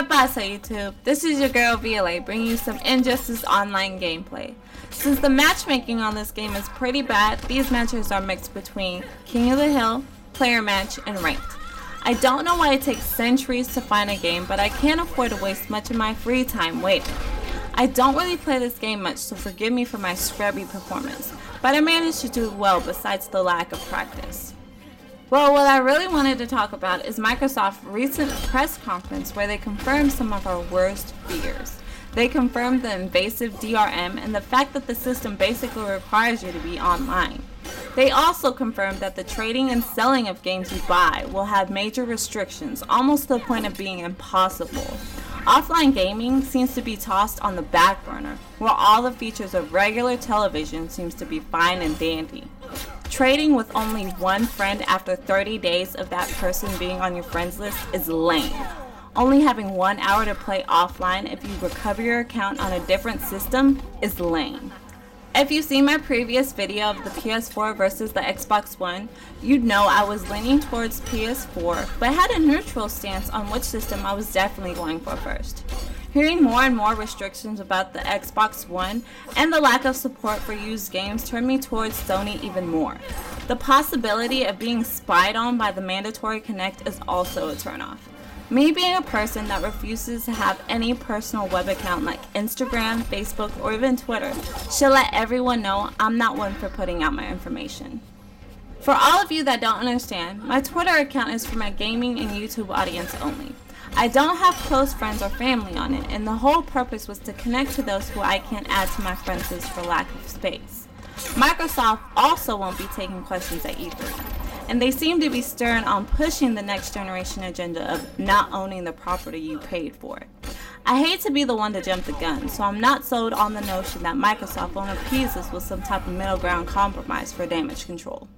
¿Qué pasa, YouTube? This is your girl VLA bringing you some Injustice Online gameplay. Since the matchmaking on this game is pretty bad, these matches are mixed between King of the Hill, Player Match, and Ranked. I don't know why it takes centuries to find a game, but I can't afford to waste much of my free time waiting. I don't really play this game much, so forgive me for my scrubby performance, but I managed to do well besides the lack of practice. Well, what I really wanted to talk about is Microsoft's recent press conference where they confirmed some of our worst fears. They confirmed the invasive DRM and the fact that the system basically requires you to be online. They also confirmed that the trading and selling of games you buy will have major restrictions, almost to the point of being impossible. Offline gaming seems to be tossed on the back burner, while all the features of regular television seems to be fine and dandy. Trading with only one friend after 30 days of that person being on your friends list is lame. Only having 1 hour to play offline if you recover your account on a different system is lame. If you've seen my previous video of the PS4 versus the Xbox One, you'd know I was leaning towards PS4, but had a neutral stance on which system I was definitely going for first. Hearing more and more restrictions about the Xbox One and the lack of support for used games turned me towards Sony even more. The possibility of being spied on by the mandatory Connect is also a turnoff. Me being a person that refuses to have any personal web account like Instagram, Facebook, or even Twitter should let everyone know I'm not one for putting out my information. For all of you that don't understand, my Twitter account is for my gaming and YouTube audience only. I don't have close friends or family on it, and the whole purpose was to connect to those who I can't add to my friends list for lack of space. Microsoft also won't be taking questions at E3, and they seem to be stern on pushing the next generation agenda of not owning the property you paid for. I hate to be the one to jump the gun, so I'm not sold on the notion that Microsoft won't appease us with some type of middle ground compromise for damage control.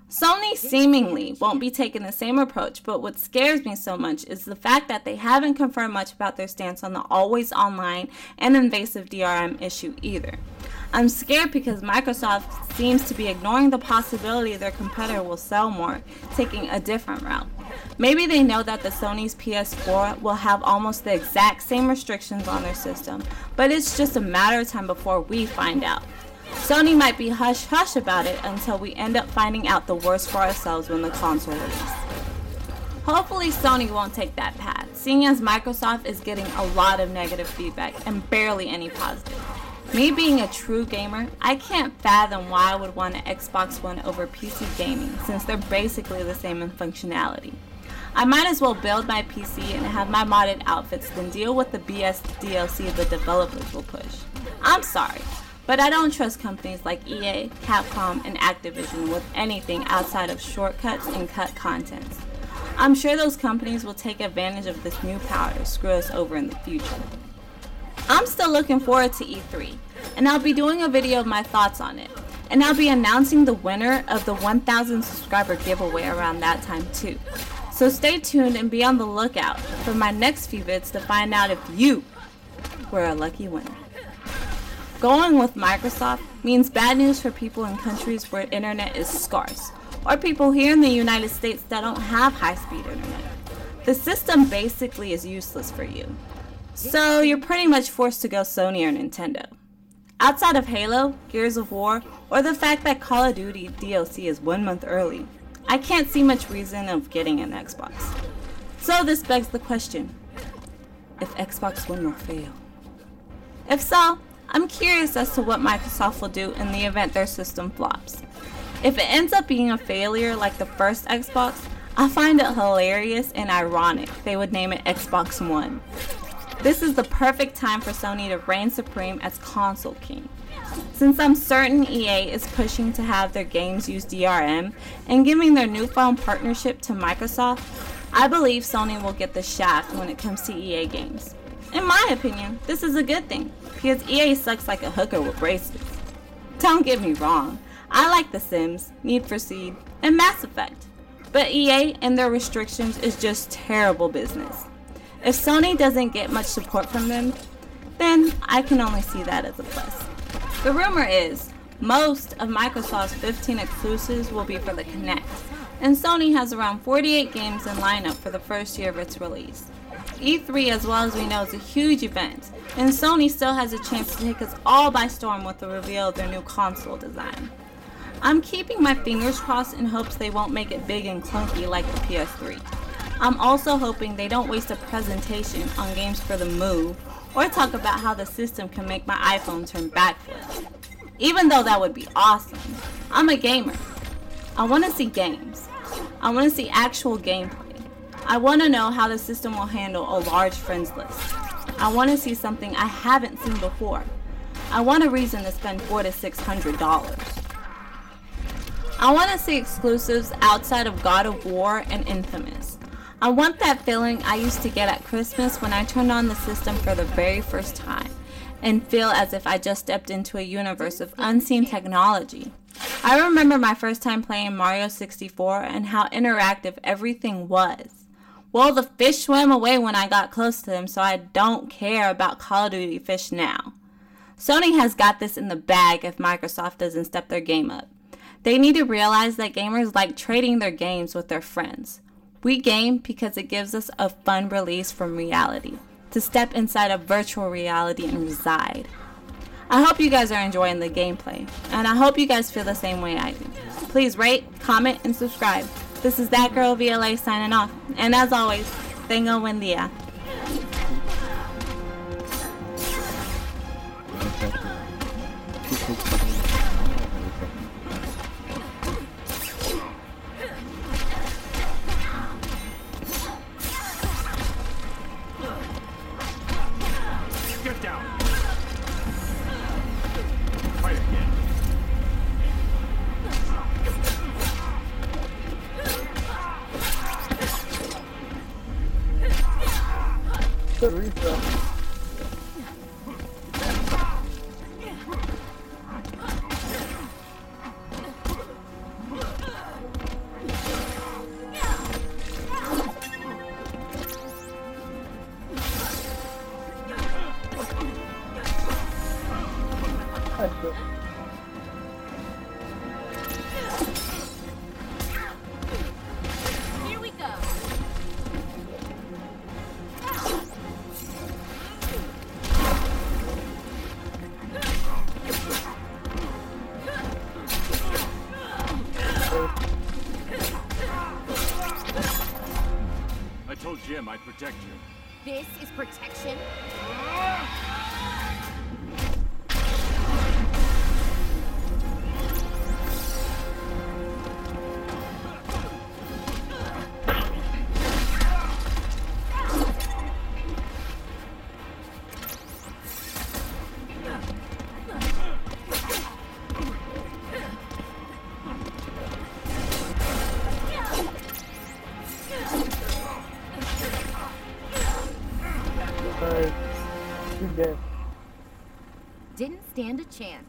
Sony seemingly won't be taking the same approach, but what scares me so much is the fact that they haven't confirmed much about their stance on the always online and invasive DRM issue either. I'm scared because Microsoft seems to be ignoring the possibility their competitor will sell more, taking a different route. Maybe they know that the Sony's PS4 will have almost the exact same restrictions on their system, but it's just a matter of time before we find out. Sony might be hush-hush about it until we end up finding out the worst for ourselves when the console releases. Hopefully Sony won't take that path, seeing as Microsoft is getting a lot of negative feedback and barely any positive. Me being a true gamer, I can't fathom why I would want an Xbox One over PC gaming since they're basically the same in functionality. I might as well build my PC and have my modded outfits than deal with the BS DLC the developers will push. I'm sorry, but I don't trust companies like EA, Capcom, and Activision with anything outside of shortcuts and cut contents. I'm sure those companies will take advantage of this new power to screw us over in the future. I'm still looking forward to E3, and I'll be doing a video of my thoughts on it, and I'll be announcing the winner of the 1,000 subscriber giveaway around that time too. So stay tuned and be on the lookout for my next few vids to find out if you were a lucky winner. Going with Microsoft means bad news for people in countries where internet is scarce, or people here in the United States that don't have high-speed internet. The system basically is useless for you, so you're pretty much forced to go Sony or Nintendo. Outside of Halo, Gears of War, or the fact that Call of Duty DLC is 1 month early, I can't see much reason of getting an Xbox. So this begs the question, if Xbox One will fail. If so, I'm curious as to what Microsoft will do in the event their system flops. If it ends up being a failure like the first Xbox, I find it hilarious and ironic they would name it Xbox One. This is the perfect time for Sony to reign supreme as console king. Since I'm certain EA is pushing to have their games use DRM and giving their newfound partnership to Microsoft, I believe Sony will get the shaft when it comes to EA games. In my opinion, this is a good thing, because EA sucks like a hooker with bracelets. Don't get me wrong, I like The Sims, Need for Speed, and Mass Effect, but EA and their restrictions is just terrible business. If Sony doesn't get much support from them, then I can only see that as a plus. The rumor is, most of Microsoft's 15 exclusives will be for the Kinect, and Sony has around 48 games in lineup for the first year of its release. E3, as well as we know, is a huge event, and Sony still has a chance to take us all by storm with the reveal of their new console design. I'm keeping my fingers crossed in hopes they won't make it big and clunky like the PS3. I'm also hoping they don't waste a presentation on games for the Move or talk about how the system can make my iPhone turn backflips. Even though that would be awesome. I'm a gamer. I want to see games. I want to see actual gameplay. I want to know how the system will handle a large friends list. I want to see something I haven't seen before. I want a reason to spend $400 to $600. I want to see exclusives outside of God of War and Infamous. I want that feeling I used to get at Christmas when I turned on the system for the very first time and feel as if I just stepped into a universe of unseen technology. I remember my first time playing Mario 64 and how interactive everything was. Well, the fish swam away when I got close to them, so I don't care about Call of Duty fish now. Sony has got this in the bag if Microsoft doesn't step their game up. They need to realize that gamers like trading their games with their friends. We game because it gives us a fun release from reality, to step inside of virtual reality and reside. I hope you guys are enjoying the gameplay, and I hope you guys feel the same way I do. Please rate, comment, and subscribe. This is That Girl VLA signing off, and as always, tengo buen día. Get down. Fight again. Teresa. Here we go. I told Jim I'd protect you. This is protection. She's dead. Didn't stand a chance.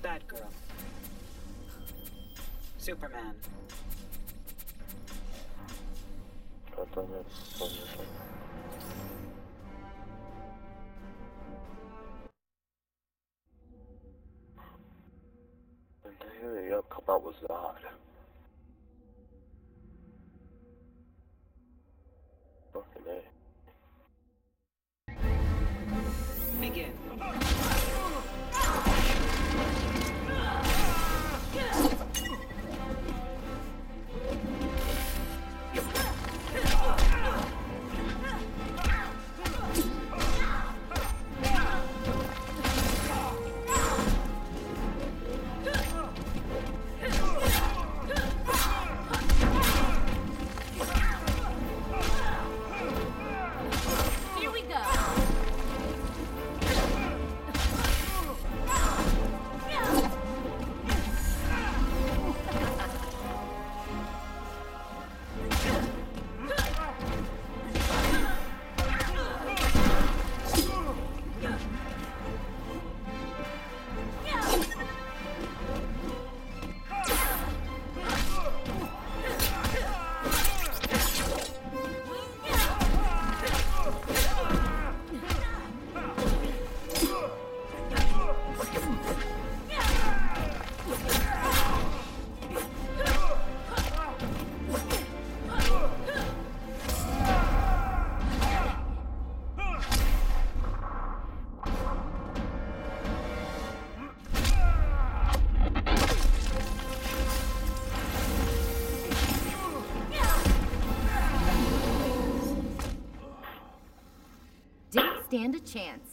Batgirl. Superman. Yep, come out with Zod. Fucking A. Begin. Here we go. stand a chance.